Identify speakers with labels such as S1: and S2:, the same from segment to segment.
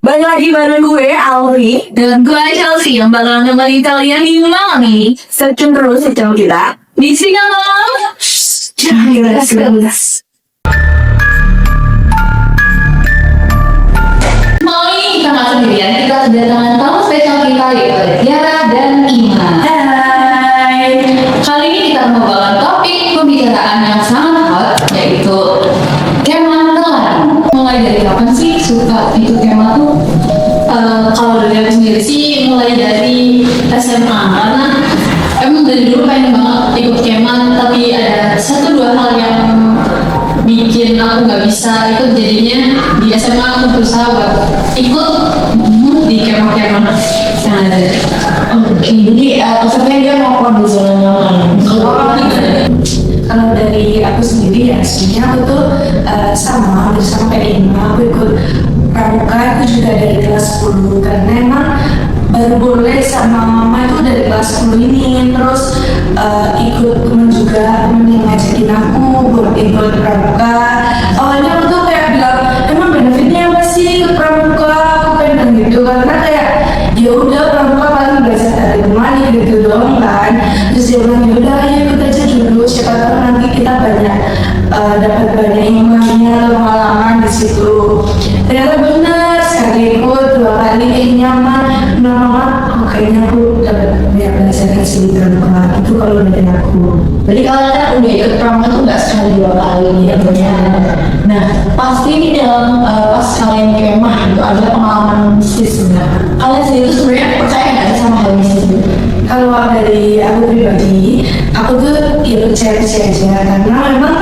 S1: Balik lagi bareng gue, Alri.
S2: Dan gue Chelsea yang bakal nemenin kalian di malam ini.
S1: Stay tune terus di channel kita.
S2: Di Singa Malam.
S1: Jelas.
S2: Malam ini kita nggak sendirian. Kita kedatangan tamu spesial kita yaitu Tiara dan Ima.
S1: Hai.
S2: Kali ini kita membawakan topik pembicaraan yang sangat hot, yaitu kemah telan. Mulai dari kapan sih suka ikut kemah tuh? Kalau dari aku sendiri sih mulai dari SMA, karena emang dari dulu pengen banget ikut kemah, tapi ada satu dua hal yang bikin aku nggak bisa ikut. Jadinya di SMA aku berusaha buat ikut di kemah-kemah yang ada.
S1: Oke, jadi konsepnya dia mau keluar dari zona nyaman. Kalau dari aku sendiri ya, sebenarnya aku tuh sama kayak Ima, aku ikut pramuka itu juga dari kelas 10 karena emang baru boleh sama mama itu dari kelas 10 ini. Terus ikut temen juga, temen yang ngajakin aku buat ikut pramuka. Awalnya aku tuh kayak bilang, emang benefitnya apa sih ikut pramuka? Aku pengen gitu karena kayak ya udah pramuka paling belajar dari rumah gitu doang kan. Terus dia bilang ya udah ayo ikut aja dulu, siapa tahu nanti kita dapat banyak ilmunya atau pengalaman di situ. Ternyata benar, sekali ikut 2 kali kayak nyaman. Lama-lama kayaknya aku dapat banyak belajar dari sini pramuka. Itu kalau dari aku.
S3: Jadi kalian kan udah ikut pramuka tuh nggak sekali 2 kali gitu ya. Nah pasti ini dalam pas kalian kemah itu ada pengalaman mistis nggak? Kalian sendiri tuh sebenarnya percaya nggak sih sama hal mistis itu?
S1: Kalau dari aku pribadi, aku tuh ya percaya aja karena memang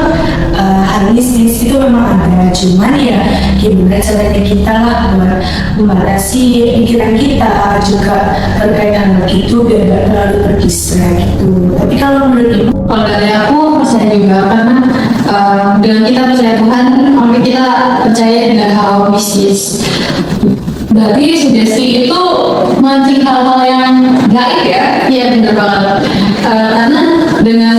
S1: hal mistis itu memang ada. Cuman ya gimana caranya kita lah buat membatasi pikiran kita juga terkait hal itu biar gak terlalu tergesa gitu. Tapi kalau menurut ibu,
S2: Kalau dari aku percaya juga, karena dengan kita percaya Tuhan, maka kita percaya dengan hal mistis. Berarti sugesti itu mancing hal-hal yang gaib ya? Iya benar banget. Karena dengan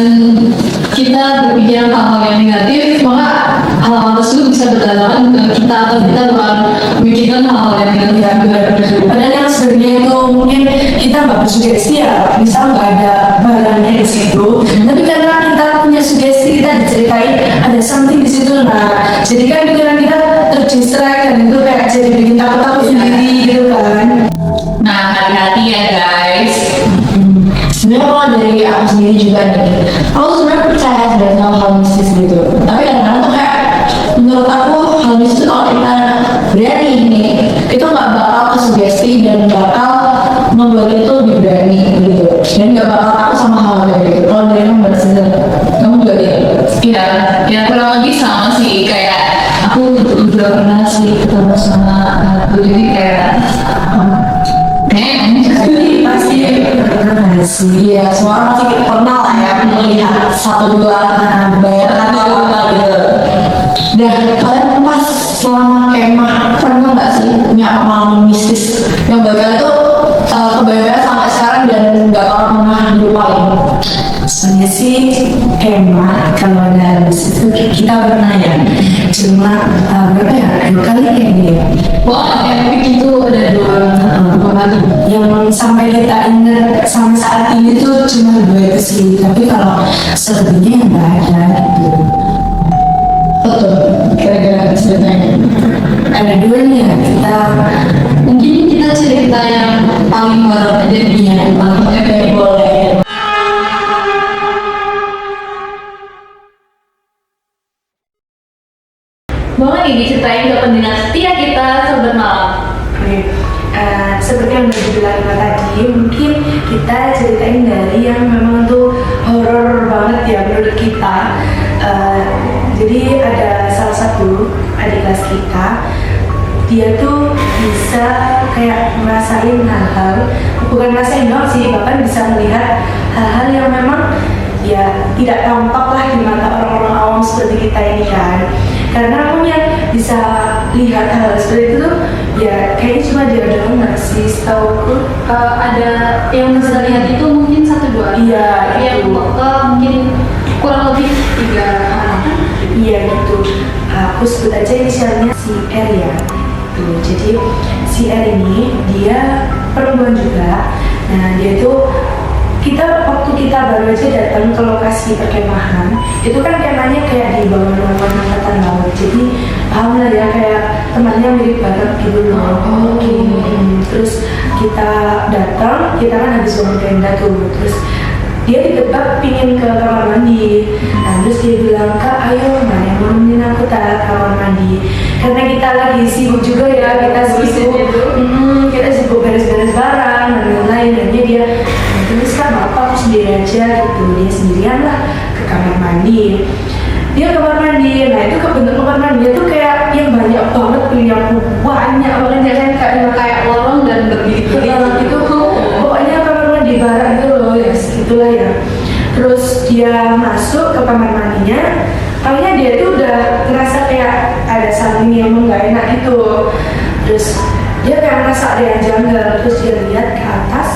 S2: kita berpikiran hal-hal yang negatif, maka hal-hal tersebut bisa berdatangan ke kita, atau kita bakal memikirkan hal-hal yang negatif.
S1: padahal yang sebenarnya itu mungkin kita nggak bersugesti ya, misal nggak ada barangnya di situ, tapi karena kita punya sugesti, kita diceritain ada something di situ, nah jadi kan pikiran kita terdistract dan itu kayak jadi bikin takut sendiri gitu kan.
S2: Nah, hati-hati ya guys.
S3: Sebenarnya kalau dari aku sendiri juga nih, aku sebenarnya percaya dengan hal mistis gitu. Tapi kadang-kadang tuh kayak menurut aku hal mistis itu kalau kita berani nih, itu nggak bakal kesugesti dan bakal membuat itu lebih berani gitu. Dan nggak bakal takut sama hal kayak gitu. Kalau dari kamu bersih, kamu juga gitu.
S2: Iya, ya kurang lebih sama sih, kayak aku juga pernah sih ketemu sama aku, jadi kayak
S1: Jadi pasti pernah sih.
S3: Iya, semua orang pasti pernah lah ya melihat 1-2 bayangan atau apa gitu. Dan kalian pas selama kemah pernah nggak sih punya pengalaman mistis yang bakal itu kebayang sampai sekarang dan nggak pernah dilupain?
S1: Sebenarnya sih kemah kalau dalam situ kita pernah ya, cuma berapa ya, 2 kali kayaknya ya.
S2: wah, epic itu ada dua kali.
S1: Yang sampai kita ingat sampai saat ini tuh cuma 2 itu sih, tapi kalau selebihnya nggak ada gitu.
S3: Betul, kira-kira ceritanya.
S1: Ada 2 nih ya, kita
S2: Mungkin kita cerita yang paling horor aja nih, yang paling epic.
S3: Boleh.
S2: Boleh nih diceritain ke pendengar setia kita Sobat Malam.
S1: seperti yang udah dibilang Ima tadi, mungkin kita ceritain dari yang memang tuh horor banget ya menurut kita. Jadi ada salah satu adik kelas kita, dia tuh bisa kayak ngerasain hal-hal, bukan ngerasain doang sih, bahkan bisa melihat hal-hal yang memang ya tidak tampak lah di mata orang-orang awam seperti kita ini kan. Karena aku yang bisa lihat hal seperti itu tuh ya kayaknya cuma dia doang nggak sih, setauku.
S2: Ada yang bisa lihat itu mungkin 1-2.
S1: Iya,
S2: yang
S1: itu.
S2: mungkin kurang lebih 3 orang.
S1: Iya gitu. Aku sebut aja inisialnya si R ya. gitu. Jadi si R ini dia perempuan juga. Nah dia tuh waktu kita baru aja datang ke lokasi perkemahan, itu kan kemahnya kayak di bawah naungan angkatan laut. Jadi paham lah ya, kayak temannya mirip barat gitu loh. Terus kita datang, kita kan habis bangun tenda tuh. Terus dia tiba-tiba pingin ke kamar mandi. Nah terus dia bilang, "Kak, ayo mana yang mau nemenin aku tak kamar mandi?" Karena kita lagi sibuk juga ya, kita sibuk beres-beres barang dan lain-lain. Dan dia terus kan apa, aku sendiri aja gitu. Dia sendirian lah ke kamar mandi. Dia kamar mandi, nah itu kebetulan kamar mandi tuh kayak yang banyak banget, yang banyak banget
S2: Kayak lorong dan berbilik-bilik
S1: itu pokoknya kamar mandi barat gitu loh ya, segitulah ya. Terus dia masuk ke kamar mandinya, kayaknya dia tuh udah ngerasa kayak ada something yang nggak enak gitu. Terus dia kayak ngerasa ada yang janggal. Terus dia lihat ke atas,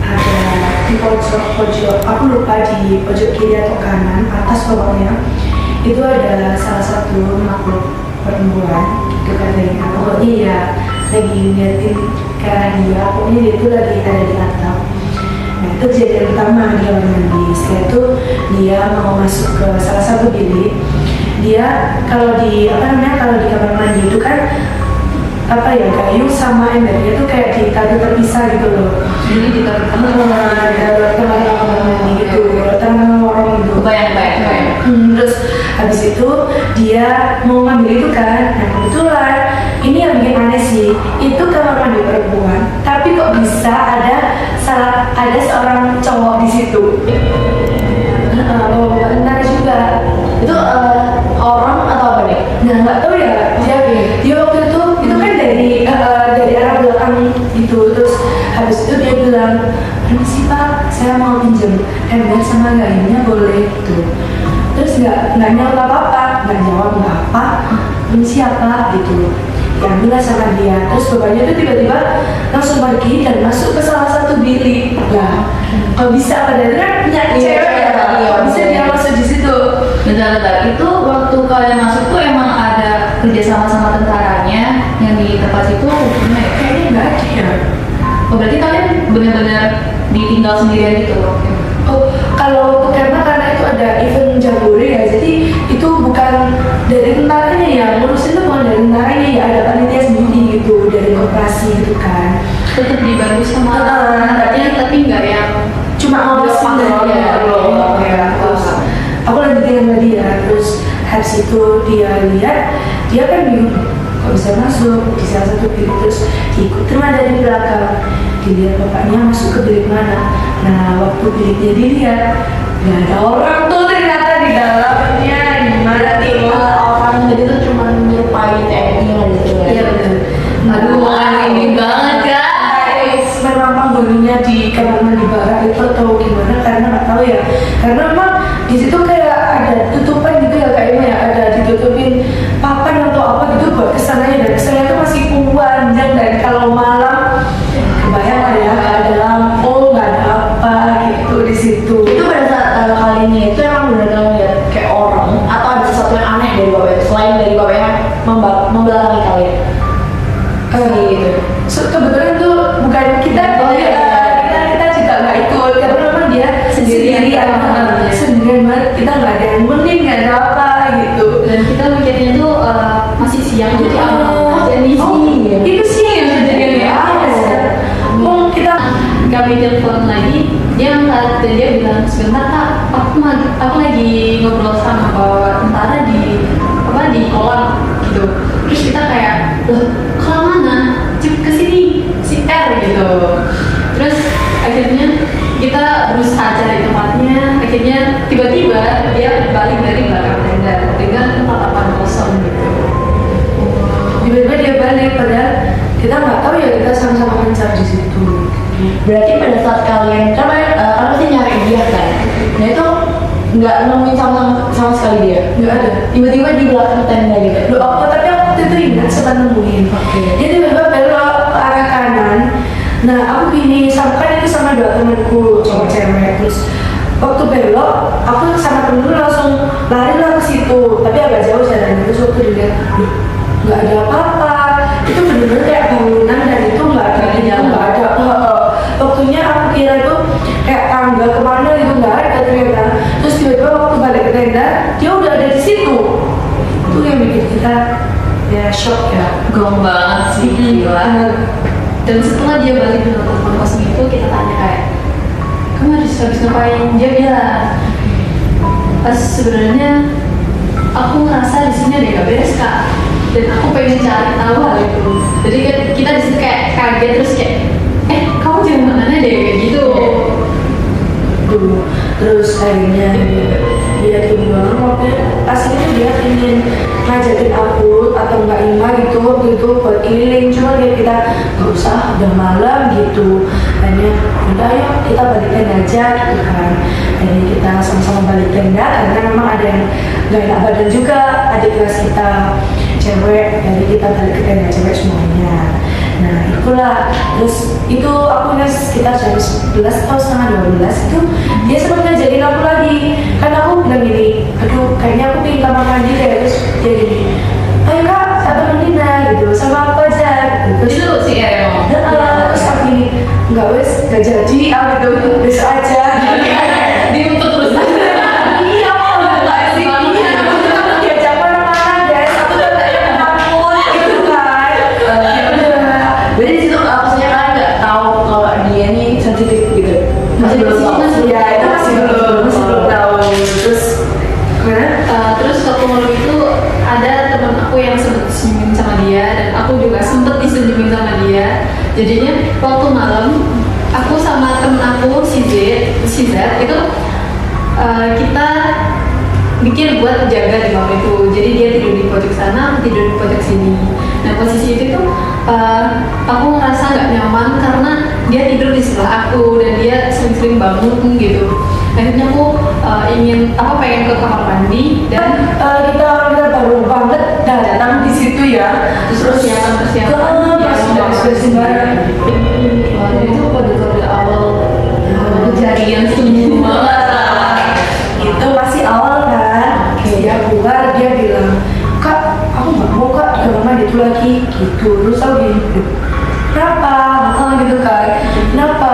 S1: ada di pojok, aku lupa di pojok kiri atau kanan, atas pokoknya itu ada salah satu makhluk perempuan gitu katanya. Pokoknya ya lagi ngeliatin ke arah dia, pokoknya dia tuh lagi ada di atap. Nah itu kejadian pertama di kamar mandi. Setelah itu dia mau masuk ke salah satu bilik. Dia kalau di kamar mandi itu kan kayu sama embernya tuh kayak ditaruh terpisah gitu loh.
S2: Jadi kita
S1: ada kamar mandi gitu, tengah lorong gitu.
S2: bayang.
S1: Terus habis itu dia mau ngambil itu kan. Nah kebetulan ini yang bikin aneh sih, itu kamar mandi perempuan, tapi kok bisa ada seorang cowok di situ. Benar juga.
S3: Itu orang atau apa nih?
S1: Nah nggak tahu ya, dia waktu itu kan dari arah belakang gitu. Terus habis itu dia bilang, "Permisi Pak, saya mau pinjam ember sama gayungnya boleh?" gitu. Terus nggak jawab apa-apa, "Permisi apa?" gitu. Diambillah sama dia. Terus bapaknya tuh tiba-tiba langsung pergi dan masuk ke salah satu bilik. Lah, kok bisa, padahal kan punya cewek ya, kok bisa dia masuk di situ?
S2: Bentar, itu waktu kalian masuk tuh emang ada kerjasama tentaranya yang di tempat situ gimana ya?
S1: Kayaknya nggak ada ya.
S2: Oh berarti kalian benar-benar ditinggal sendirian gitu?
S1: Oh, karena itu ada event jambore ya, jadi itu bukan dari tentaranya ya, ngurusin itu bukan dari tentaranya ya, ada panitia sendiri gitu, dari koperasi gitu kan.
S2: Tetap dibantu sama tapi nggak yang
S1: Cuma ngawasin dari dia loh. Terus aku lanjutin sama dia, terus habis itu dia lihat, dia kan bingung, kok bisa masuk di salah satu bilik. Terus diikutin lah dari belakang, dilihat bapaknya masuk ke bilik mana. Nah waktu biliknya dilihat, nggak ada orang tuh ternyata di dalamnya. Gimana nih
S3: Orang jadi tuh cuma nyerupain acting gitu ya.
S1: Iya betul.
S2: aduh ini banget guys.
S1: Memang penghuninya di kamar mandi barat itu atau gimana, karena nggak tahu ya. Karena memang di situ kayak ada tutupan gitu ya, kayaknya ya, ada ditutupin papan atau apa gitu buat kesananya, dan kesannya itu masih panjang. Dan kalau malam kebayang lah ya, nggak ada lampu, nggak ada apa gitu di situ.
S3: Itu pada saat kalinya itu emang benar-benar ngeliat kayak orang atau ada sesuatu yang aneh dari bapaknya selain dari bapaknya membelakangi kalian? Gitu.
S1: Kebetulan tuh bukan kita, kita juga nggak ikut, karena memang dia sendirian banget. Kita nggak ada yang nemenin, nggak ada apa gitu.
S2: Dan kita mikirnya tuh masih siang jadi jadi
S1: Itu sih yang kejadian ya. Mau kita
S2: kami telepon lagi, dia angkat dan dia bilang, "Sebentar Kak, aku lagi ngobrol sama tentara di kolam gitu." Terus kita kayak, "Loh, kolam mana? Cepet kesini, si R gitu." Terus akhirnya kita berusaha cari tempatnya. Akhirnya tiba-tiba dia balik dari belakang tenda dengan tatapan kosong gitu.
S1: tiba-tiba dia balik, padahal kita nggak tahu ya, kita sama-sama mencari di situ.
S3: Berarti pada saat kalian kan kalian pasti nyari dia kan? Nah itu nggak nemuin sama sekali dia?
S1: Nggak ada.
S3: Tiba-tiba di belakang tenda gitu?
S1: Loh, tapi waktu itu ingat sempat nemuin.
S3: Oke.
S1: Dia tiba-tiba belok ke arah kanan. Nah aku gini, kan itu sama dua temanku cowok cewek. Terus waktu belok, aku sama temen langsung lari lah ke situ. Tapi agak jauh jalan. Terus waktu dilihat, nggak ada apa-apa. Itu kita ya shock ya.
S2: Gong banget sih, gila. Dan setelah dia balik ke telepon kosong itu, kita tanya kayak, kamu habis ngapain? Dia bilang, pas sebenarnya aku ngerasa di sini ada yang gak beres kak, dan aku pengen cari tahu hal itu. Jadi kan kita di situ kayak kaget terus kayak, kamu jangan mana deh kayak gitu.
S1: Terus akhirnya dia bilang waktu pas itu dia ingin ngajakin aku atau nggak Ima gitu waktu itu buat keliling, cuma dia kita nggak usah udah malam gitu. Akhirnya udah ayo kita balik tenda aja gitu kan. Jadi kita sama-sama balik tenda karena memang ada yang nggak enak badan juga, adik kelas kita cewek, jadi kita balik ke tenda cewek semuanya. Nah itulah, terus itu aku ingat sekitar jam 11 atau setengah 12 itu dia sempat ngajakin aku lagi. Kan aku bilang gini, aduh kayaknya aku pengen kamar mandi deh. Terus dia gini, ayo kak, satu menina gitu, sama aku aja gitu. Terus
S2: Itu si Ero.
S1: terus aku gini, enggak wes, gak jadi, gitu, besok aja.
S2: Diuntut terus.
S1: Iya, enggak sih, iya, aku tuh diajak mana-mana guys, aku tuh gak yang takut gitu kan.
S3: Jadi di situ maksudnya kan nggak tahu kalau dia nih sensitif gitu. Masih belum tahu.
S1: Ya itu masih belum tahu. Terus
S2: Terus waktu malam itu ada teman aku yang sempet disenyumin sama dia, dan aku juga sempet disenyumin sama dia. Jadinya waktu malam aku sama temen aku si Z itu kita bikin buat jaga di malam itu. Jadi dia tidur di pojok sana, aku tidur di pojok sini. Nah posisi itu tuh aku ngerasa nggak nyaman karena dia tidur di sebelah aku dan dia sering-sering bangun gitu. Akhirnya aku pengen ke kamar mandi dan
S1: kita baru banget datang di situ ya.
S2: terus persiapan
S1: beres-beresin barang.
S2: itu kode-kode awal kejadian semua.
S1: Itu masih awal kan. Dia keluar, dia bilang, kak aku nggak mau kak ke kamar mandi itu lagi gitu. Terus aku gini, kenapa? Gitu kan, kenapa?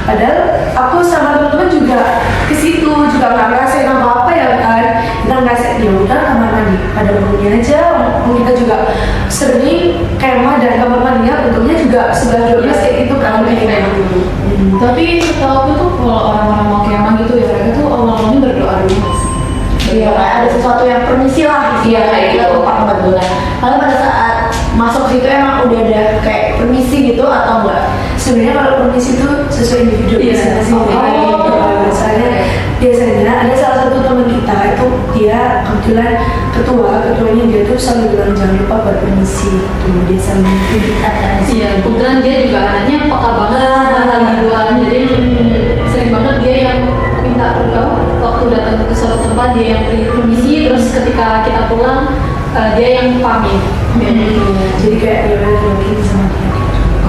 S1: Padahal aku sama teman-teman juga ke situ juga nggak ngerasain apa-apa ya kan. Kita ngerasain ya udah kamar mandi pada umumnya aja. Kita juga sering kemah dan kamar mandinya bentuknya juga sebelah 12 kayak gitu kan.
S2: Tapi setahu aku tuh kalau orang-orang mau kemah gitu ya, mereka tuh awal-awalnya berdoa dulu.
S3: Iya, kayak ada sesuatu yang permisi lah. Iya, kayak gitu Pak kebetulan. Kalau pada saat masuk situ emang udah ada kayak permisi gitu atau enggak?
S1: Sebenarnya kalau permisi itu sesuai individu masing-masing. Biasanya ada salah satu teman kita itu dia kebetulan ketuanya dia tuh selalu bilang jangan lupa berpermisi tuh, dia selalu mengatakan.
S2: Iya, kebetulan dia juga anaknya peka banget sama hal gituan. Jadi sering banget dia yang minta waktu datang ke suatu tempat dia yang beri permisi, terus ketika kita pulang dia yang pamit.
S1: Jadi kayak ya udah mungkin sama dia.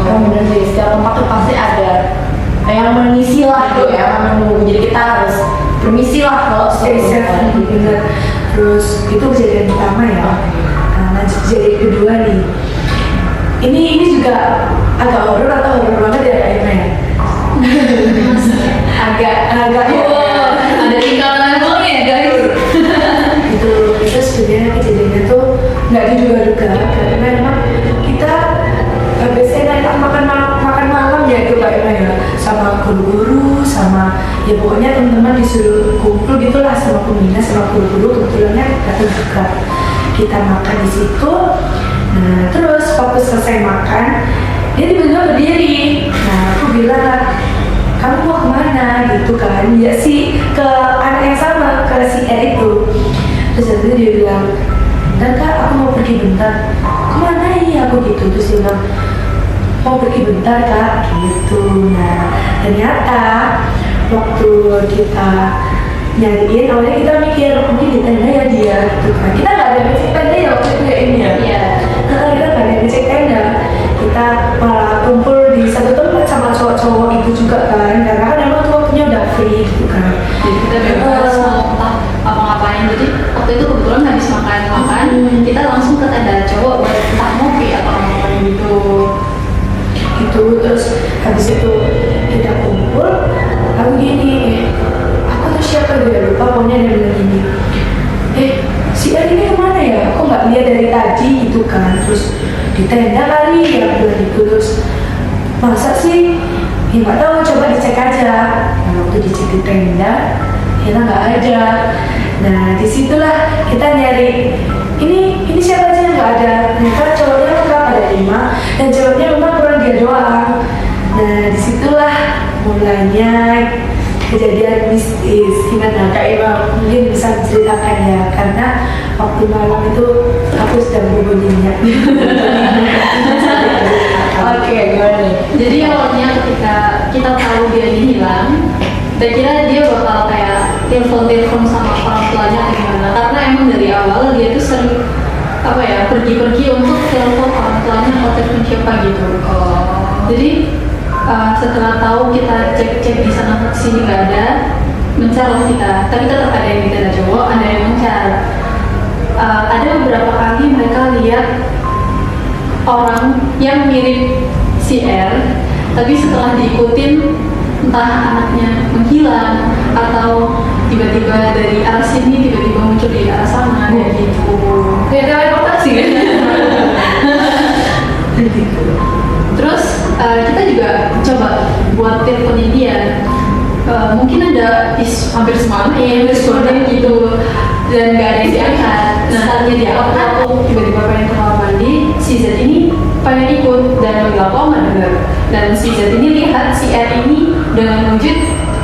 S3: Oh bener sih, setiap tempat tuh pasti ada yang mengisi lah tuh ya, menunggu. Jadi kita harus permisi lah kalau
S1: Exactly, bener. Terus itu kejadian pertama ya. Lanjut kejadian kedua nih. Ini juga agak horor atau horor banget ya kayaknya ya. agak
S2: Ada tingkatan levelnya ya guys.
S1: itu sebenarnya kejadiannya tuh nggak diduga-duga karena memang kita biasanya naik makan malam ya itu Pak Ema ya, sama guru-guru sama ya pokoknya teman-teman disuruh kumpul gitulah sama pembina sama guru-guru, kebetulannya datang juga kita makan di situ. Nah terus waktu selesai makan dia tiba-tiba berdiri. Nah aku bilang lah, kamu mau kemana gitu kan, ya sih ke anak yang sama, ke si R itu. Terus habis itu dia bilang, bentar kak aku mau pergi bentar. Kemana ini aku gitu. Terus dia bilang, mau pergi bentar kak gitu. Nah ternyata waktu kita nyariin awalnya kita mikir mungkin di tenda ya dia gitu kan. Kita nggak ada ngecek tenda ya waktu itu ya ini ya.
S2: Iya.
S1: Kita nggak ada ngecek tenda, kita malah kumpul di satu tempat sama cowok-cowok itu juga kan, karena kan emang tuh waktunya udah free gitu kan.
S2: Jadi kita bebas mau entah apa-ngapain. Jadi waktu itu kebetulan habis makan kita langsung ke tenda cowok buat entah ngopi atau apa gitu.
S1: Gitu terus habis itu kita kumpul lalu gini, aku tuh siapa gue lupa, pokoknya dia bilang gini, si Ari ini kemana ya, kok nggak lihat dari dari tadi gitu kan. Terus di tenda kali ya bilang gitu. Terus masa sih? Ya nggak tahu, coba dicek aja. Nah, waktu dicek di tenda ternyata nggak ada. Nah disitulah kita nyari ini siapa aja yang nggak ada. Ternyata cowoknya lengkap, ada 5 dan cowoknya memang kurang dia doang. Nah disitulah mulainya kejadian mistis. Gimana Kak Eva mungkin bisa menceritakan ya, karena waktu malam itu aku sedang berbunyi minyak.
S3: Oke, gimana nih?
S2: Jadi awalnya ketika kita tahu dia ini hilang, kita kira dia bakal kayak telepon sama orang tuanya atau gimana. Karena emang dari awal dia tuh sering pergi-pergi untuk telepon orang tuanya atau telepon siapa gitu. Jadi setelah tahu kita cek di sana sini nggak ada, mencar lah kita. Tapi tetap ada yang tidak cowok, ada yang mencar. Ada beberapa kali mereka lihat orang yang mirip si R, tapi setelah diikutin entah anaknya menghilang atau tiba-tiba dari arah sini tiba-tiba muncul di arah sana kayak gitu. Kayak teleportasi kan? Terus kita juga coba buat teleponnya dia. Mungkin ada hampir semalam gitu dan nggak ada yang diangkat. Nah, saatnya diangkat aku tiba-tiba pengen ke kamar mandi, si Z ini pengen ikut dan manggil aku nggak dengar. Dan si Z ini lihat si R ini dengan wujud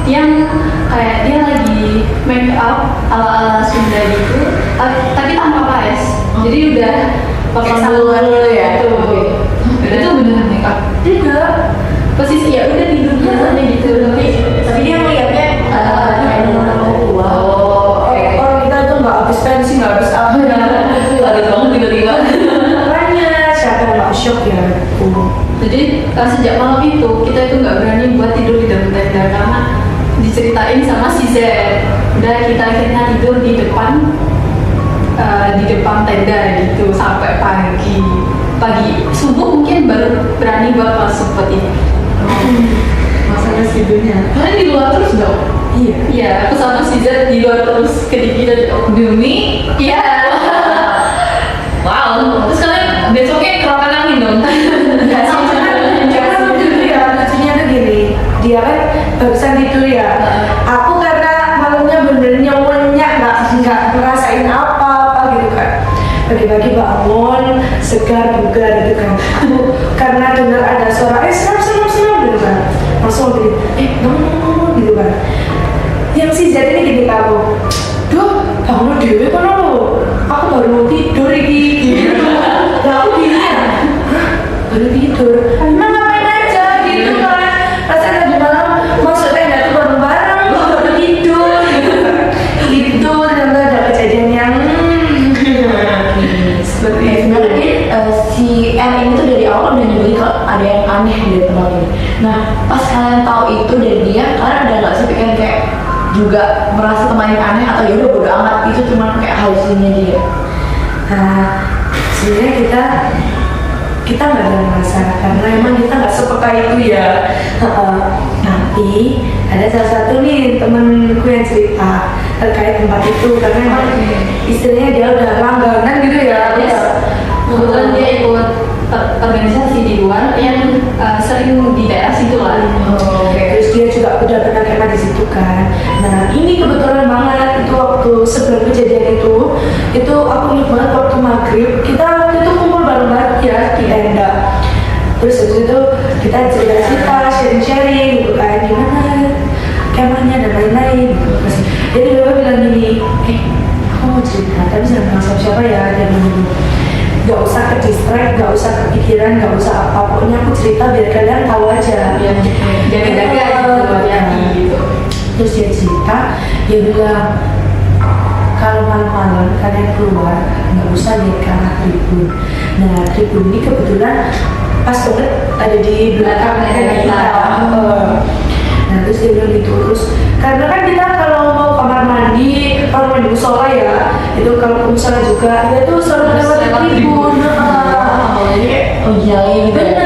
S2: yang kayak dia lagi make up ala-ala Sunda gitu, tapi tanpa paes. Jadi udah pakai
S3: Saluran gitu ya?
S2: Itu beneran make up? Tidak. Posisi ya udah tidur biasanya gitu.
S1: Tapi dia melihatnya kayak orang tua. Orang kita tuh nggak habis pensi, nggak habis apa ya.
S3: Lagi bangun tiba-tiba.
S1: Makanya siapa yang nggak shock ya?
S2: Jadi sejak malam itu kita itu nggak berani buat tidur di dalam tenda karena diceritain sama si Z. Udah kita akhirnya tidur di depan tenda gitu sampai pagi subuh mungkin baru berani buat masuk peti.
S1: Masalah tidurnya.
S2: Kalian di luar terus dong? Iya, aku sama si Z di luar terus kedinginan demi. Iya. Wow. Terus kalian besoknya kerokan angin dong?
S1: Enggak sih, cuman dulu ya lucunya tuh gini. Dia kan barusan tidur ya. Aku karena malamnya bener-bener nyenyak, nggak ngerasain apa gitu kan. Pagi-pagi bangun, segar bugar gitu kan. Aku karena dengar ada suara seram gitu kan. Langsung gini, ngomong gitu kan. Yang si Z ini gini kamu, duh bangun dewe kan lo, aku baru tidur gitu. Lah aku gini ya, baru tidur. Emang ngapain aja gitu kan? Rasanya tadi malam masuk tenda tuh bareng-bareng, baru tidur gitu kan. Gitu ternyata ada kejadian yang seperti itu.
S3: Sebenarnya si R ini tuh dari awal udah nyebut kalau ada yang aneh di tempat ini. Nah, pas kalian tahu itu dari dia, kalian udah nggak sih pikiran kayak juga merasa teman yang aneh atau ya udah bodo amat itu cuma kayak halusinnya dia?
S1: Nah, sebenarnya kita nggak ada merasa karena emang kita nggak sepeka itu ya. Tapi ada salah satu nih temenku yang cerita terkait tempat itu karena emang istilahnya dia udah langganan gitu ya.
S2: Yes. Kebetulan dia ikut organisasi di luar yang sering di daerah situ lah.
S1: Terus dia juga udah pernah kena di situ kan. Nah ini kebetulan banget itu waktu sebelum kejadian itu aku ingat banget waktu maghrib kita waktu itu kumpul bareng-bareng ya di tenda. Terus habis itu kita cerita sharing gitu kan, gimana kemahnya dan lain-lain gitu. Terus dia tiba-tiba bilang gini, aku mau cerita tapi jangan bilang sama siapa ya. Dan gak usah ke distract, gak usah kepikiran, gak usah apa, pokoknya aku cerita biar kalian tahu aja.
S2: Jaga-jaga gitu.
S1: Terus dia cerita, dia bilang kalau malam-malam kalian keluar nggak usah lihat ke arah tribun. Nah tribun ini kebetulan pas banget ada di belakang tenda kita. Nah terus dia bilang gitu. Terus karena kan kita kalau mau kamar mandi musola ya, itu kalau musola juga dia tuh selalu lewat tribun.
S3: Oh iya gitu.
S1: Bener.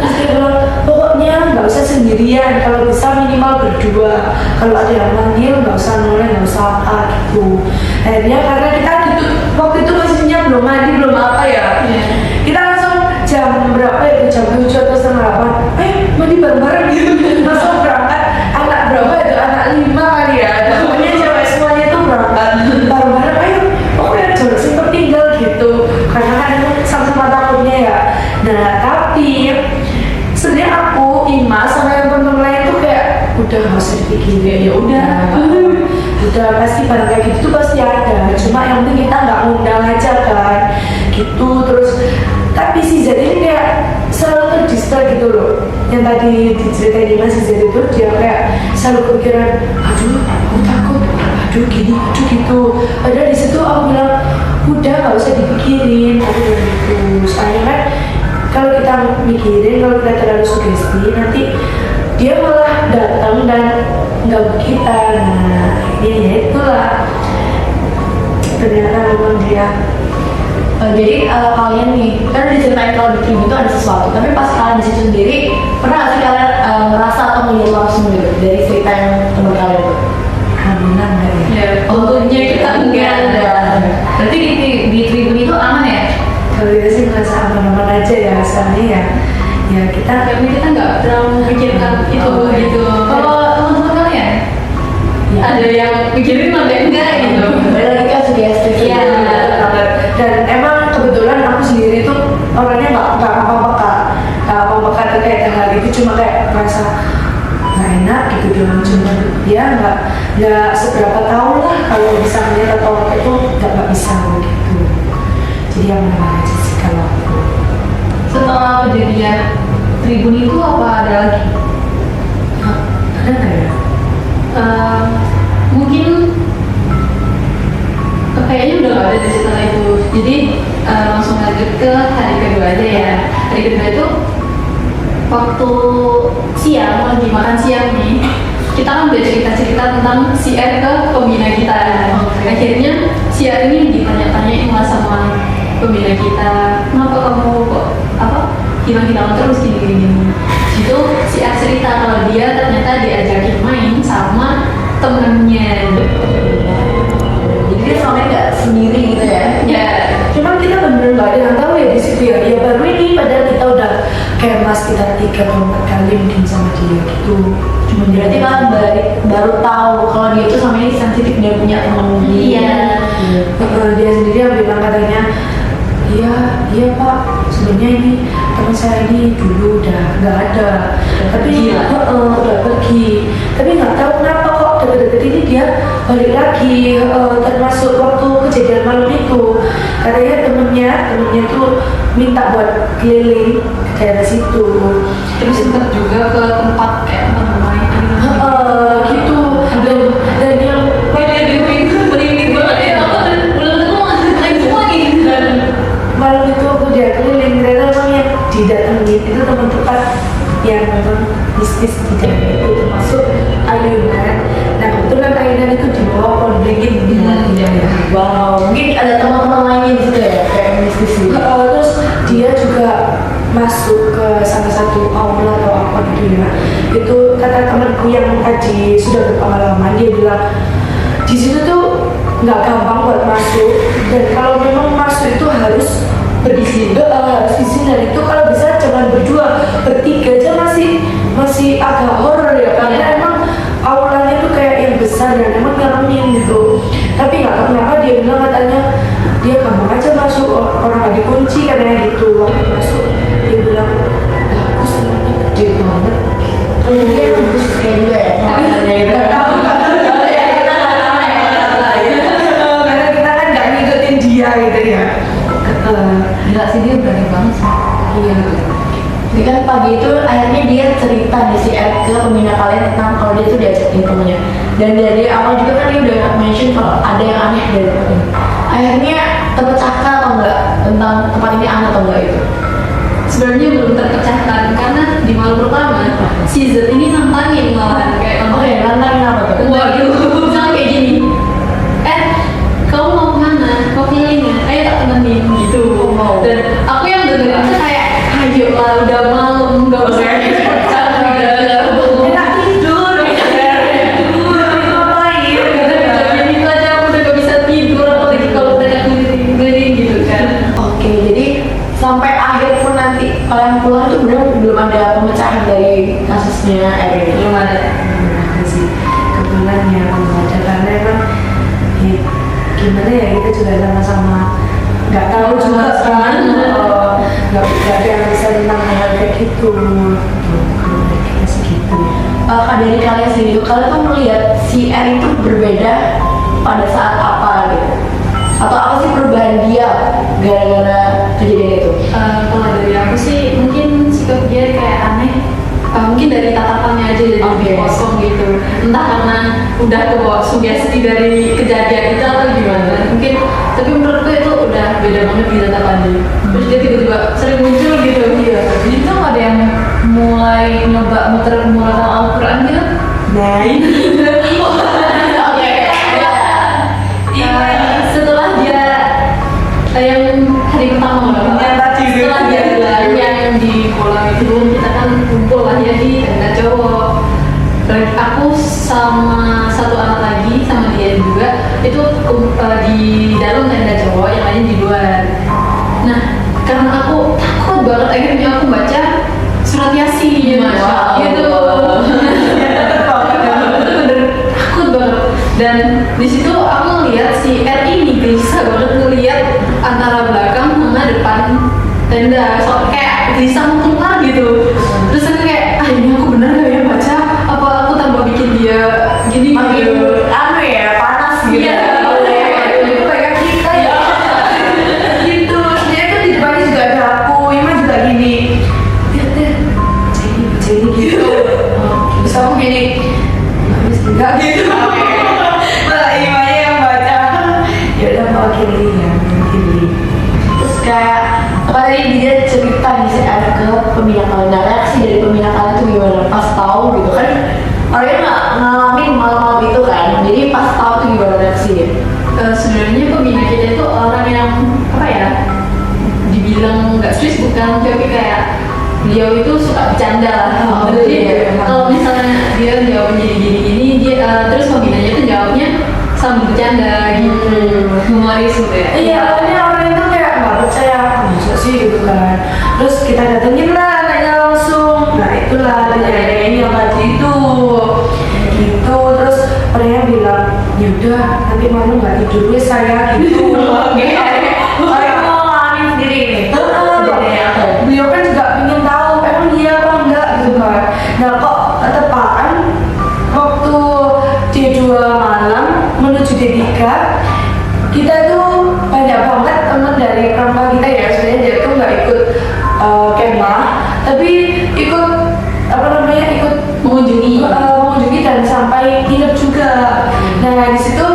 S1: Terus dia bilang pokoknya nggak usah sendirian, kalau bisa minimal berdua. Kalau ada yang manggil nggak usah noleh, nggak usah apa gitu. Akhirnya karena kita gitu, waktu itu posisinya belum ada berapa ya?
S2: Iya.
S1: Kita langsung jam berapa itu, jam 7 atau setengah 8 mandi bareng-bareng gitu. Langsung berangkat, anak berapa itu, anak 5 kali ya. Pokoknya cewek semuanya tuh berangkat bareng-bareng, ayo pokoknya jangan sempat tinggal gitu, karena kan itu sama-sama takutnya ya. Nah tapi sebenarnya aku, Ima, sama yang temen lain tuh kayak udah nggak usah dipikirin, ya udah pasti barang kayak gitu tuh pasti ada, cuma yang penting kita nggak ngundang aja kan gitu. Terus tapi si Z ini kayak selalu terdistra gitu loh, yang tadi diceritain Ima, si Z itu dia kayak selalu kepikiran, aduh aku takut, aduh gini, aduh gitu. Padahal di situ aku bilang udah nggak usah dipikirin, aku bilang gitu. Soalnya kan kalau kita mikirin, kalau kita terlalu sugesti, nanti dia malah datang dan ganggu kita. Nah ini ya itulah, ternyata memang dia.
S3: Jadi kalian nih kan diceritain kalau di Tribu itu ada sesuatu, tapi pas kalian di situ sendiri pernah nggak sih kalian merasa atau melihat langsung gitu dari cerita yang teman kalian itu?
S1: Alhamdulillah enggak ya.
S2: Ya, untungnya kita enggak ada. Berarti di Tribun itu aman ya?
S1: Kalau kita sih merasa aman-aman aja ya, soalnya ya kita
S2: Tapi kita nggak terlalu memikirkan itu gitu. Kalau teman-teman kalian
S1: ya,
S2: ada yang mikirin ada yang enggak gitu.
S3: Balik lagi kan sugesti.
S2: Iya.
S1: dan emang kebetulan aku sendiri tuh orangnya nggak apa-apa terkait hal itu, cuma kayak merasa nggak enak gitu bilang, cuma ya nggak seberapa tahu lah kalau bisa melihat atau apa itu nggak bisa gitu. Jadi yang mana aja sih kalau aku.
S2: Setelah kejadian Tribun itu apa ada lagi?
S1: Ada nggak ya?
S2: Mungkin kayaknya udah gak ada di setelah itu. Jadi langsung lanjut ke hari kedua aja ya. Hari kedua itu waktu siang, lagi makan siang nih, kita kan udah cerita-cerita tentang si R ke pembina kita. Akhirnya si R ini ditanya-tanyain lah sama pembina kita, kenapa kamu kok hilang-hilangan terus gini-gini. Itu si R cerita kalau dia ternyata diajakin main sama temennya.
S3: Jadi dia selama ini nggak sendiri gitu ya?
S2: Ya,
S1: Cuman kita bener-bener nggak ada yang tahu ya di situ ya. Ya baru ini padahal kita udah kayak mas kita 3 atau 4 kali mungkin sama dia gitu. Cuma
S3: Berarti kalian baru tahu kalau dia tuh sama ini sensitif, dia punya teman
S2: Iya.
S1: dia sendiri yang bilang katanya, iya pak, sebenarnya ini teman saya ini dulu udah nggak ada, tapi udah pergi, tapi nggak tahu kenapa kok deket-deket ini dia balik lagi, termasuk waktu kejadian malam itu katanya temennya tuh minta buat keliling ke daerah situ,
S2: terus sempat juga ke tempat kayak tempat main
S1: gitu. Dan yang malam itu aku dia keliling, ternyata memang yang didatengin itu teman tepat yang memang bisnis di daerah itu, termasuk ayunan. Nah kebetulan ayunan itu dibawa konflikin di daerah.
S3: Wow, mungkin ada teman-teman lainnya gitu ya, kayak bisnis gitu.
S1: Terus dia juga masuk ke salah satu aula atau apa gitu ya. Itu kata temanku yang tadi sudah berpengalaman, dia bilang di situ tuh nggak gampang buat masuk, dan kalau memang masuk itu harus berizin, harus izin, dan itu kalau bisa jangan berdua, bertiga aja masih agak horor ya, karena emang aulanya tuh kayak yang besar dan emang nyeremin gitu. Tapi nggak tahu kenapa dia bilang katanya dia gampang aja masuk, orang nggak dikunci katanya gitu. Waktu masuk dia bilang bagus, rumahnya gede banget.
S3: Mungkin bagus kayak juga ya.
S1: Nggak tahu. Karena kita kan nggak ngikutin dia gitu ya.
S2: Gila sih, dia berani banget sih.
S1: Iya.
S3: Jadi kan pagi itu akhirnya dia cerita di si Ed ke pembina kalian tentang kalau dia tuh diajakin temennya. Dan dari awal juga kan dia udah mention kalau ada yang aneh dari tempat ini. Akhirnya terpecahkan atau enggak tentang tempat ini aneh atau enggak itu?
S2: Sebenarnya belum terpecahkan karena di malam pertama si Z ini nantangin malahan kayak
S3: Oke, nantangin apa tuh?
S2: waduh, misalnya kayak gini, kamu mau kemana? Mau keliling ya? Ayo tak temenin gitu.
S3: Mau.
S2: Dan aku yang dengerin tuh kayak, ayo lah udah malam, nggak usah
S1: Enak tidur. Ngapain?
S2: Jadi itu aja aku udah gak bisa tidur, apalagi kalau udah keliling gitu kan.
S3: Oke, sampai akhir pun nanti kalian pulang itu benar belum ada pemecahan dari kasusnya Erin.
S1: belum ada sih kebetulan ya membaca karena emang ya, gimana ya kita juga sama-sama nggak tahu juga kan nggak ada yang bisa tentang hal kayak gitu kayak segitu.
S3: Dari kalian sendiri, kalian tuh melihat si Erin itu berbeda pada saat apa gitu? Atau apa sih perubahan dia gara-gara kejadian itu?
S2: Kalau dari aku sih mungkin sikap dia kayak aneh. Mungkin dari tatapannya aja jadi lebih kosong gitu. Entah karena udah kebawa sugesti dari kejadian itu atau gimana. Mungkin, tapi menurutku itu udah beda banget di tatapannya. Terus dia tiba-tiba sering muncul gitu. Iya. Jadi tuh ada yang mulai nyoba muter Al-Quran gitu.
S1: Nah ini
S2: Setelah dia yang hari pertama setelah dia bilang yang di kolam itu kita kan kumpul lah ya di tenda cowok. Dan aku sama satu anak lagi sama dia juga itu di dalam tenda cowok, yang lain di luar. Nah karena aku takut banget akhirnya aku baca surat Yasin gitu. Takut banget. Dan di situ aku ngeliat si R ini gelisah banget ngeliat antara belakang sama depan tenda, so kayak gelisah mau keluar gitu. Terus aku kayak ini aku bener gak ya baca, apa aku tambah bikin dia gini gitu.
S3: Anu ya, panas gitu.
S2: Iya.
S1: itu kayak kita ya gitu dia tuh di depannya juga ada aku Ima juga gini lihat deh jadi gitu terus aku gini enggak gitu malah Imanya yang baca ya udah mau kiri ya kiri
S3: Terus kayak apa tadi dia cerita nih sih ada ke pembina kalian. Nah, reaksi dari pembina kalian tuh gimana pas tahu gitu kan? Kalian nggak ngalamin malam-malam itu kan? Jadi pas tahu tuh gimana reaksinya?
S2: Sebenarnya pembina kita itu orang yang apa ya, dibilang nggak serius bukan, tapi kayak beliau itu suka bercanda lah.
S3: Oh,
S2: Jadi
S3: iya.
S2: kalau misalnya dia jawab gini dia terus pembinanya itu jawabnya sambil bercanda gitu, humoris gitu ya.
S1: iya awalnya orang itu kayak nggak percaya bisa sih gitu kan terus kita datengin lah nanya langsung nah itulah ada ini yang tadi itu gitu terus orangnya bilang yaudah nanti malam nggak tidur dulu saya gitu orang mau ngalamin sendiri nih beliau kan juga ingin tahu emang dia apa enggak gitu kan nah kok ketepaan waktu D2 malam menuju D3 kita tuh banyak banget teman dari pramuka kita ya sebenarnya dia tuh nggak ikut kemah tapi ikut apa namanya ikut mengunjungi dan sampai nginep juga nah di situ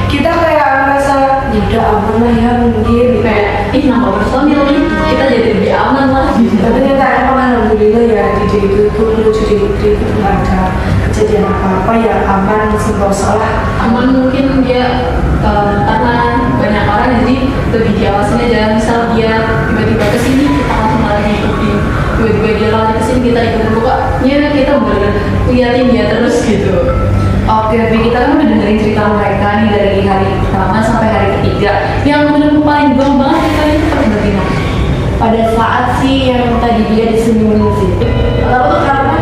S1: kita kayak merasa ya udah aman lah ya mungkin
S2: Kayak nambah personil nih, kita jadi lebih aman lah gitu.
S1: tapi ternyata emang alhamdulillah ya di D2 itu menuju D3 itu nggak ada kejadian apa-apa ya aman sentosa lah
S2: Aman mungkin dia karena banyak orang jadi lebih diawasin aja. Misal dia tiba-tiba kesini kita langsung lagi ikutin, tiba-tiba dia lari kesini kita ikutin, pokoknya kita bener liatin dia terus gitu.
S3: Oke, kita kan udah dengerin cerita mereka nih dari hari pertama sampai hari ketiga.
S2: Yang bener paling bang banget ceritanya itu pas berarti
S3: Pada saat sih yang tadi dia disenyumin sih. Tahu tuh karena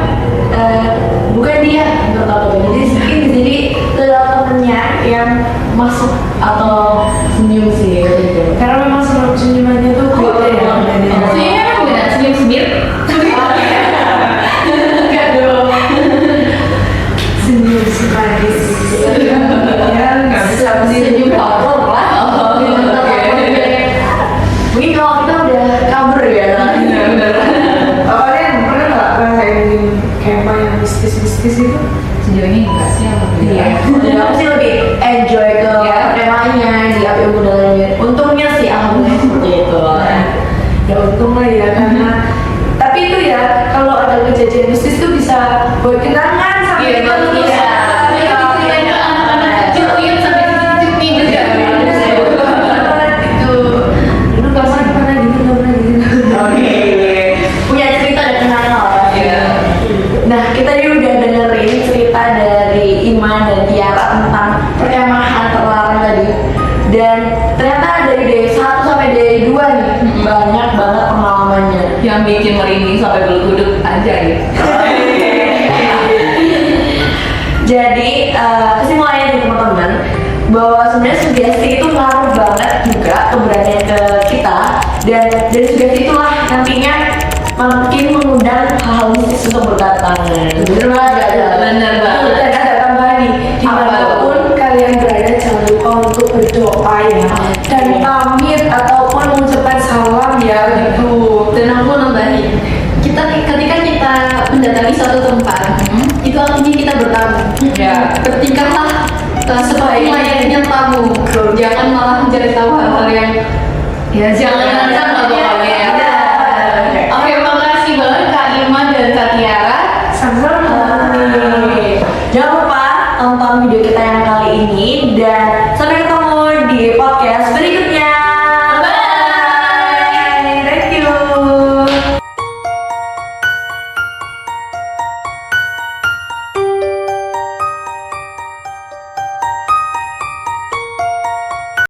S3: bukan dia nggak tahu jadi jadi terdapat temennya yang masuk atau senyum sih gitu.
S1: karena memang senyumannya tuh beda ya
S2: Senyumnya kan beda, senyum sendiri.
S3: Enggak dong.
S1: senyum si manis ya nggak bisa
S3: Senyum kabur lah. Mungkin kalau kita udah kabur ya.
S1: kalian pernah nggak ngerasain kemah yang mistis-mistis itu
S2: Sejauh ini enggak sih
S3: Iya. Jadi aku sih lebih enjoy ke temanya di api unggun dalamnya. Untungnya sih alhamdulillah seperti itu.
S1: ya untung lah ya karena tapi itu ya kalau ada kejadian mistis tuh bisa buat kenangan sampai
S3: Iya,
S1: terus
S3: iya.
S2: Iya, diceritain ke anak-anak kecil, iya sampai cuci-cuci gitu ya.
S1: gitu dulu kapan pernah gitu nggak pernah gitu
S3: Oke. Punya cerita dan kenangan lah.
S2: Iya.
S3: Nah, kita juga udah dengerin cerita dari Iman dan Tiara tentang perkemahan terlarang tadi. Dan ternyata dari day 1 sampai day 2 nih banyak banget pengalaman
S2: yang bikin merinding sampai bulu kuduk aja ya.
S3: Jadi kesimpulannya dari teman-teman bahwa sebenarnya sugesti itu ngaruh banget juga keberanian ke kita, dan dari sugesti itulah nantinya makin mengundang hal-hal mistis untuk berdatangan. Bener banget.
S2: Bener banget.
S1: Dan ada tambahan nih, dimanapun kalian berada jangan lupa untuk berdoa ya, dan pamit ataupun mengucapkan salam ya gitu.
S4: Dan aku nambahin, ketika kita mendatangi suatu tempat, itu artinya kita bertamu.
S2: Ya.
S4: Bertingkahlah seperti layaknya tamu. Jangan malah mencari tahu hal-hal yang
S2: Jangan pokoknya ya. Oke, makasih banget Kak Irma dan Kak Tiara.
S1: Sama-sama.
S3: Jangan lupa tonton video kita yang kali ini dan